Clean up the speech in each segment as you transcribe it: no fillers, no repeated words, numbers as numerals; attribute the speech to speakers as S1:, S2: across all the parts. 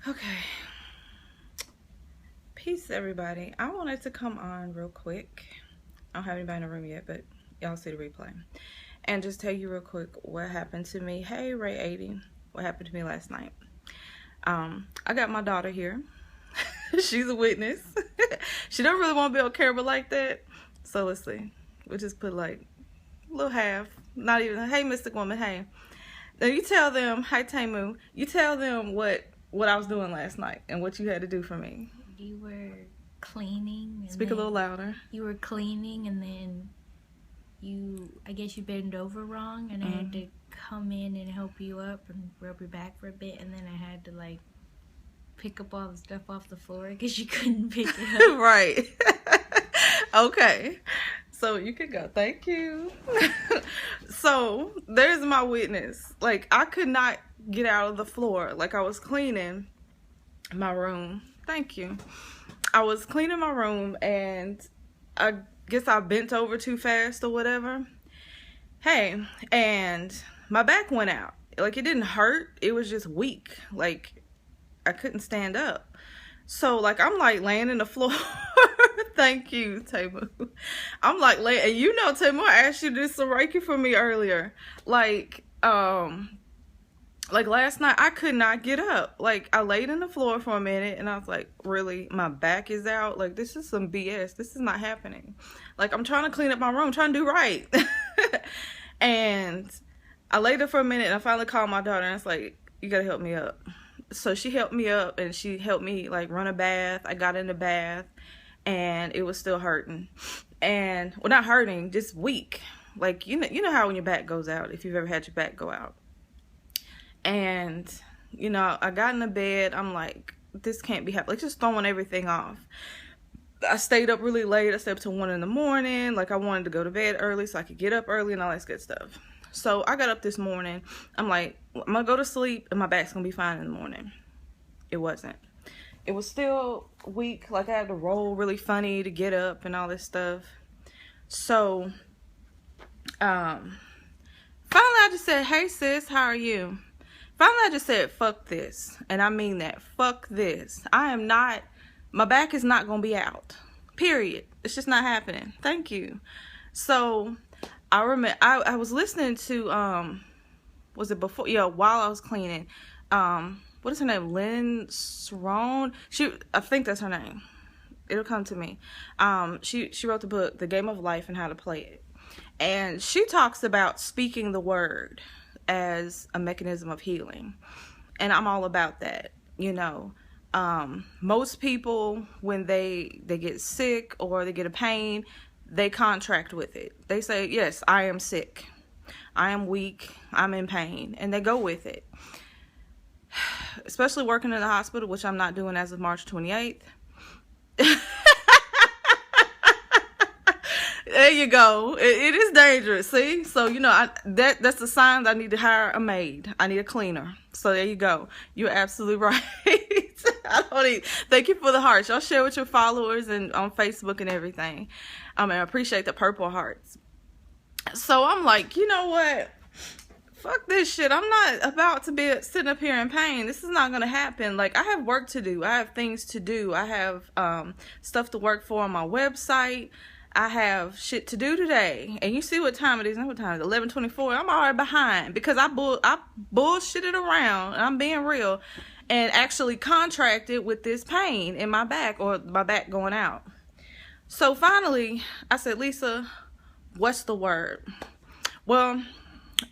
S1: Okay. Peace, everybody. I wanted to come on real quick. I don't have anybody in the room yet, but y'all see the replay. And just tell you real quick what happened to me. Hey, Ray 80. What happened to me last night? I got my daughter here. She's a witness. She don't really want to be on camera like that. So let's see. We'll just put like a little half. Not even, hey, Mystic Woman, hey. Now you tell them, hi Tamu, you tell them what I was doing last night and what you had to do for me.
S2: You were cleaning. And
S1: Speak a little louder.
S2: You were cleaning and then I guess you bent over wrong and I had to come in and help you up and rub your back for a bit, and then I had to like pick up all the stuff off the floor because you couldn't pick it up.
S1: Right. Okay. So you can go. Thank you. So there's my witness. Like, I could not get out of the floor. Like, I was cleaning my room. Thank you. I was cleaning my room and I guess I bent over too fast or whatever. Hey, and my back went out. Like, it didn't hurt. It was just weak. Like, I couldn't stand up. So, like, I'm like laying in the floor. Thank you, Tamu. I'm like laying, and you know, Tamu, I asked you to do some Reiki for me earlier. Like last night, I could not get up. Like, I laid in the floor for a minute, and I was like, really? My back is out? Like, this is some BS. This is not happening. Like, I'm trying to clean up my room, trying to do right. And I laid there for a minute, and I finally called my daughter, and I was like, you gotta help me up. So she helped me up, and she helped me, like, run a bath. I got in the bath, and it was still hurting. And, well, not hurting, just weak. Like, you know how when your back goes out, if you've ever had your back go out. And, you know, I got in the bed. I'm like, this can't be happening. Like, just throwing everything off. I stayed up really late. I stayed up till 1 in the morning. Like, I wanted to go to bed early so I could get up early and all that good stuff. So I got up this morning. I'm like, I'm going to go to sleep and my back's going to be fine in the morning. It wasn't. It was still weak. Like, I had to roll really funny to get up and all this stuff. So, finally I just said, hey sis, how are you? Finally I just said, fuck this. And I mean that. Fuck this. My back is not going to be out. Period. It's just not happening. Thank you. So, I remember, I was listening to, was it before? Yeah, while I was cleaning. What is her name? Lynn Sron? I think that's her name. It'll come to me. She wrote the book, The Game of Life and How to Play It. And she talks about speaking the word as a mechanism of healing. And I'm all about that, you know. Most people, when they get sick or they get a pain, they contract with it. They say, yes, I am sick. I am weak. I'm in pain. And they go with it. Especially working in the hospital, which I'm not doing as of March 28th. There you go. It is dangerous. See? So, you know, that's a sign that I need to hire a maid. I need a cleaner. So there you go. You're absolutely right. Thank you for the hearts. Y'all share with your followers and on Facebook and everything. And I appreciate the purple hearts. So I'm like, you know what? Fuck this shit. I'm not about to be sitting up here in pain. This is not going to happen. Like, I have work to do. I have things to do. I have stuff to work for on my website. I have shit to do today. And you see what time it is. What time is it? 11:24. I'm already behind because I bullshitted around, and I'm being real, and actually contracted with this pain in my back, or my back going out. So finally, I said, Lisa, what's the word? Well,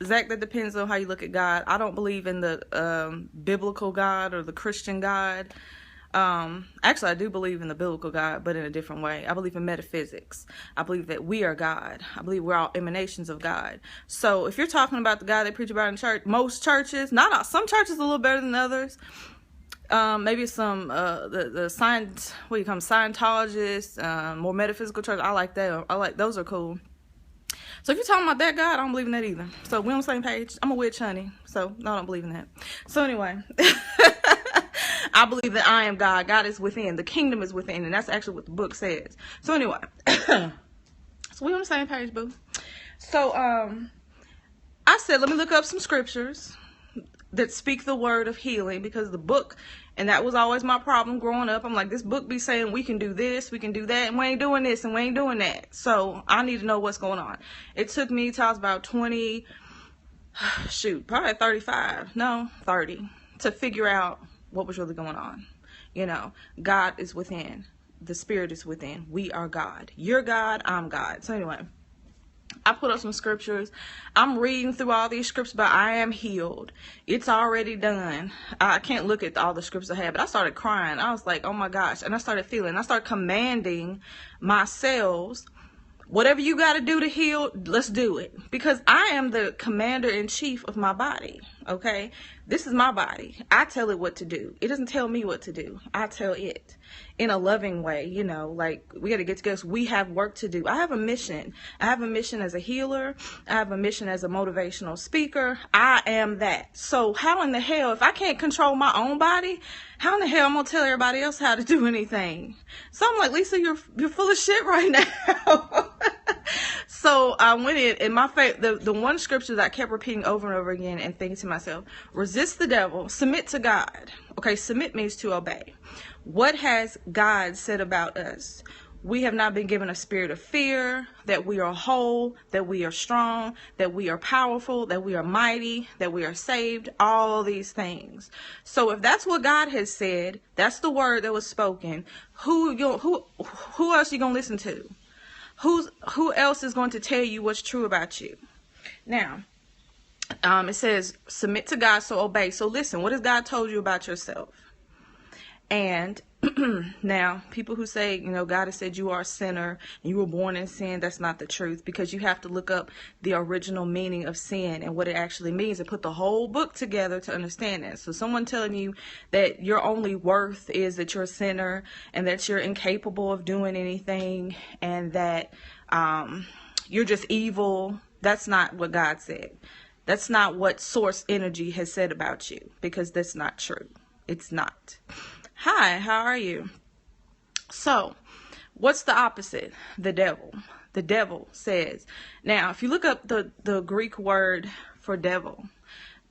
S1: Zach, that depends on how you look at God. I don't believe in the biblical God or the Christian God. Actually, I do believe in the biblical God, but in a different way. I believe in metaphysics. I believe that we are God. I believe we're all emanations of God. So if you're talking about the God they preach about in church, most churches, not all, some churches a little better than others. Maybe some Scientologists, more metaphysical church. I like that. I like those are cool. So if you're talking about that God, I don't believe in that either. So we're on the same page. I'm a witch, honey. So no, I don't believe in that. So anyway, I believe that I am God. God is within. The kingdom is within. And that's actually what the book says. So anyway, so we're on the same page, boo. So I said, let me look up some scriptures that speak the word of healing, because the book And that was always my problem growing up. I'm like, this book be saying we can do this, we can do that, and we ain't doing this and we ain't doing that. So I need to know what's going on. It took me till I was about 20, probably 35, no, 30, to figure out what was really going on. You know, God is within. The spirit is within. We are God. You're God, I'm God. So anyway, I put up some scriptures. I'm reading through all these scriptures, but I am healed. It's already done. I can't look at all the scriptures I had, but I started crying. I was like, oh my gosh. And I started feeling. I started commanding my cells, whatever you got to do to heal, let's do it. Because I am the commander-in-chief of my body, okay? This is my body. I tell it what to do. It doesn't tell me what to do. I tell it in a loving way, you know, like we got to get together. We have work to do. I have a mission. I have a mission as a healer. I have a mission as a motivational speaker. I am that. So how in the hell, if I can't control my own body, how in the hell I'm going to tell everybody else how to do anything? So I'm like, Lisa, you're full of shit right now. So I went in, and my the one scripture that I kept repeating over and over again and thinking to myself, resist the devil, submit to God. Okay, submit means to obey. What has God said about us? We have not been given a spirit of fear, that we are whole, that we are strong, that we are powerful, that we are mighty, that we are saved, all these things. So if that's what God has said, that's the word that was spoken, who else you going to listen to? Who else is going to tell you what's true about you? Now, it says, submit to God, so obey. So listen, what has God told you about yourself? And now, people who say, you know, God has said you are a sinner and you were born in sin, that's not the truth, because you have to look up the original meaning of sin and what it actually means and put the whole book together to understand it. So someone telling you that your only worth is that you're a sinner and that you're incapable of doing anything and that you're just evil, that's not what God said. That's not what source energy has said about you, because that's not true. It's not. Hi, how are you? So, what's the opposite? The devil. The devil says. Now, if you look up the Greek word for devil,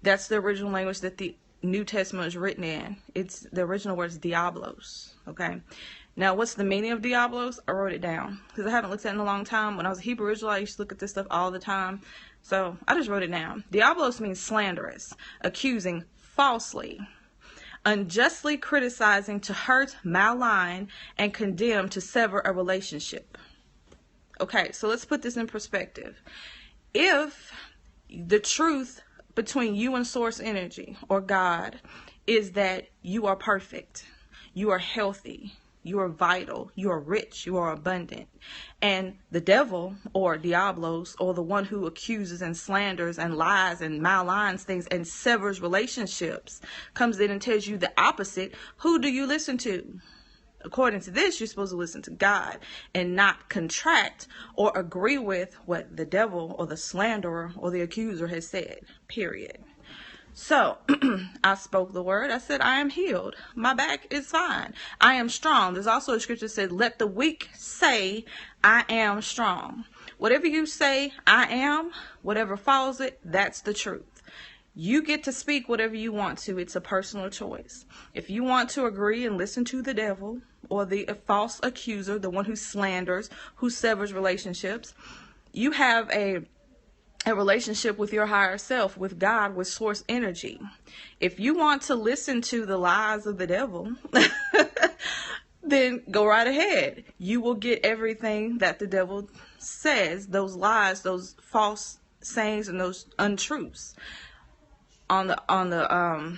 S1: that's the original language that the New Testament is written in. It's the original word is diablos. Okay. Now, what's the meaning of diablos? I wrote it down because I haven't looked at it in a long time. When I was a Hebrew Israelite, I used to look at this stuff all the time. So I just wrote it down. Diablos means slanderous, accusing falsely, unjustly criticizing, to hurt, malign, and condemn, to sever a relationship. Okay, so let's put this in perspective. If the truth between you and source energy or God is that you are perfect, you are healthy, you are vital, you are rich, you are abundant, and the devil or diablos, or the one who accuses and slanders and lies and maligns things and severs relationships, comes in and tells you the opposite, who do you listen to? According to this, you're supposed to listen to God and not contract or agree with what the devil or the slanderer or the accuser has said, period. So I spoke the word. I said, I am healed. My back is fine. I am strong. There's also a scripture that says, let the weak say, I am strong. Whatever you say, I am, whatever follows it, that's the truth. You get to speak whatever you want to. It's a personal choice. If you want to agree and listen to the devil or the false accuser, the one who slanders, who severs relationships, you have a relationship with your higher self, with God, with source energy. If you want to listen to the lies of the devil, then go right ahead. You will get everything that the devil says, those lies, those false sayings, and those untruths. On the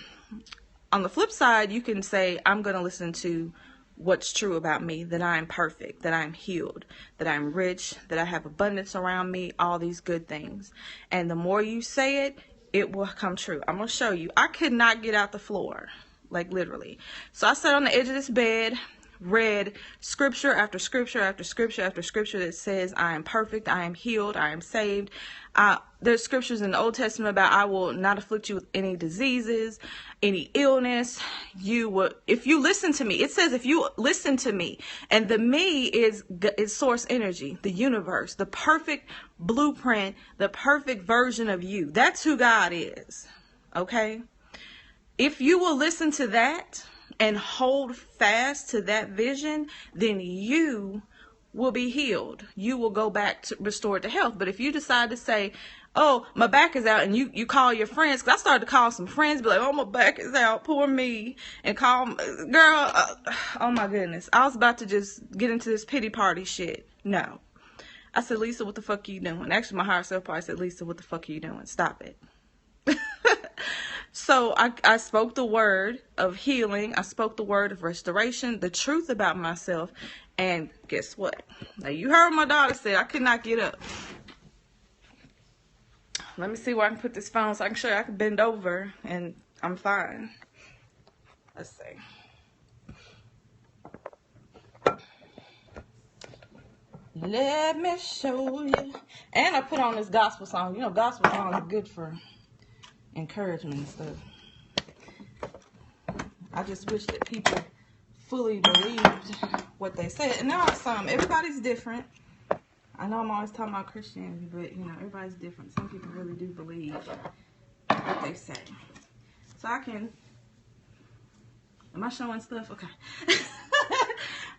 S1: flip side, you can say, I'm going to listen to what's true about me, that I'm perfect, that I'm healed, that I'm rich, that I have abundance around me, all these good things. And the more you say it, it will come true. I'm going to show you. I could not get out the floor, like literally. So I sat on the edge of this bed, read scripture after scripture after scripture after scripture that says I am perfect, I am healed, I am saved. There's scriptures in the Old Testament about I will not afflict you with any diseases, any illness. If you listen to me, it says if you listen to me, and the me is source energy, the universe, the perfect blueprint, the perfect version of you. That's who God is. Okay? If you will listen to that, and hold fast to that vision, then you will be healed. You will go back to restored to health. But if you decide to say, oh, my back is out, and you call your friends, because I started to call some friends, be like, oh, my back is out, poor me, and call, girl, oh my goodness. I was about to just get into this pity party shit. No. I said, Lisa, what the fuck are you doing? Actually, my higher self probably said, Lisa, what the fuck are you doing? Stop it. So I spoke the word of healing. I spoke the word of restoration, the truth about myself. And guess what? Now, you heard my daughter say I could not get up. Let me see where I can put this phone so I can show you I can bend over and I'm fine. Let's see. Let me show you. And I put on this gospel song. You know, gospel songs are good for encouragement and stuff. I just wish that people fully believed what they said. And there are some. Everybody's different. I know I'm always talking about Christianity, but, you know, everybody's different. Some people really do believe what they say. So I can... Am I showing stuff? Okay.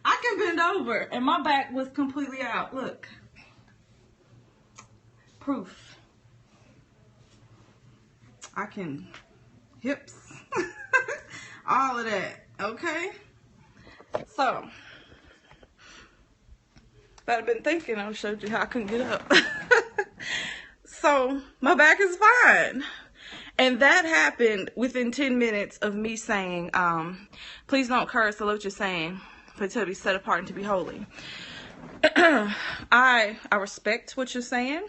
S1: I can bend over, and my back was completely out. Look. Proof. I can... Hips. All of that. Okay? So... If I'd been thinking, I would have showed you how I couldn't get up. So, my back is fine. And that happened within 10 minutes of me saying, please don't curse. I love what you're saying. For it to be set apart and to be holy. I respect what you're saying.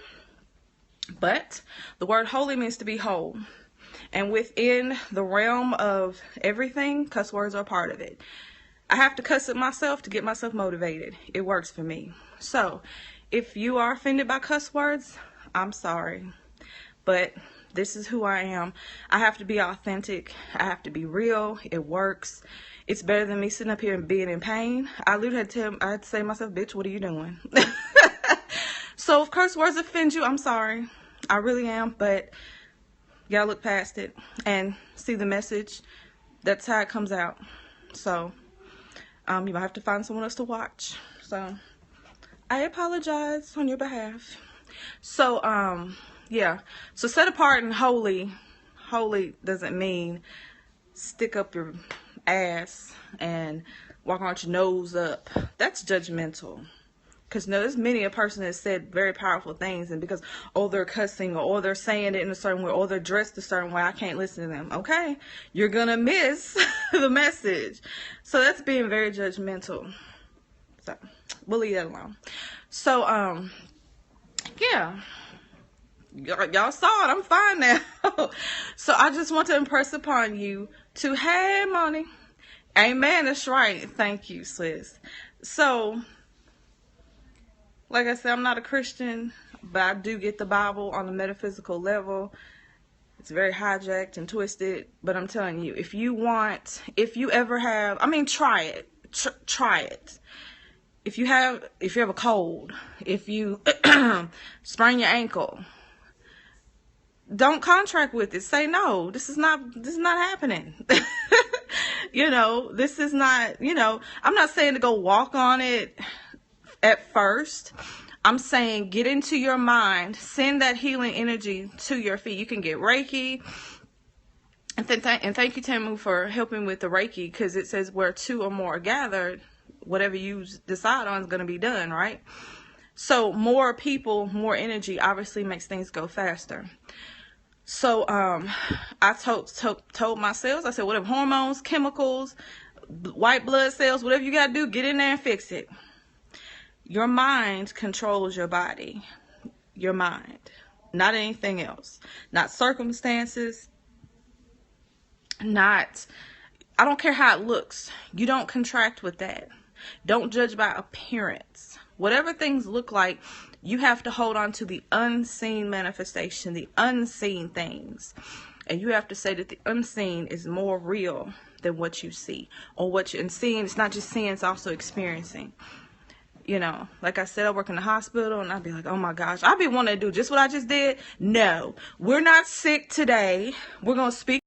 S1: But the word holy means to be whole. And within the realm of everything, cuss words are a part of it. I have to cuss at myself to get myself motivated. It works for me. So, if you are offended by cuss words, I'm sorry. But this is who I am. I have to be authentic. I have to be real. It works. It's better than me sitting up here and being in pain. I literally had to say to myself, bitch, what are you doing? So, if curse words offend you, I'm sorry. I really am. But y'all look past it and see the message. That's how it comes out. So... you might have to find someone else to watch. So, I apologize on your behalf. So, yeah. So, set apart and holy. Holy doesn't mean stick up your ass and walk around with your nose up. That's judgmental. Because there's many a person that said very powerful things, and because, oh, they're cussing, or they're saying it in a certain way, or they're dressed a certain way, I can't listen to them. Okay, you're gonna miss the message. So that's being very judgmental. So we'll leave that alone. So yeah, y'all saw it. I'm fine now. So I just want to impress upon you to, hey, money, amen. That's right. Thank you, sis. So. Like I said, I'm not a Christian, but I do get the Bible on a metaphysical level. It's very hijacked and twisted, but I'm telling you, if you ever have, try it. Try it. If you have a cold, if you sprain your ankle, don't contract with it. Say no. This is not happening. You know, this is not, I'm not saying to go walk on it at first. I'm saying get into your mind, send that healing energy to your feet. You can get Reiki. And thank you, Tamu, for helping with the Reiki, because it says where two or more are gathered, whatever you decide on is going to be done, right? So more people, more energy obviously makes things go faster. So I told my cells, I said, whatever hormones, chemicals, white blood cells, whatever you got to do, get in there and fix it. Your mind controls your body. Your mind. Not anything else. Not circumstances. I don't care how it looks. You don't contract with that. Don't judge by appearance. Whatever things look like, you have to hold on to the unseen manifestation, the unseen things. And you have to say that the unseen is more real than what you see. And seeing, it's not just seeing, it's also experiencing. You know, like I said, I work in the hospital, and I'd be like, oh my gosh, I'd be wanting to do just what I just did. No, we're not sick today. We're going to speak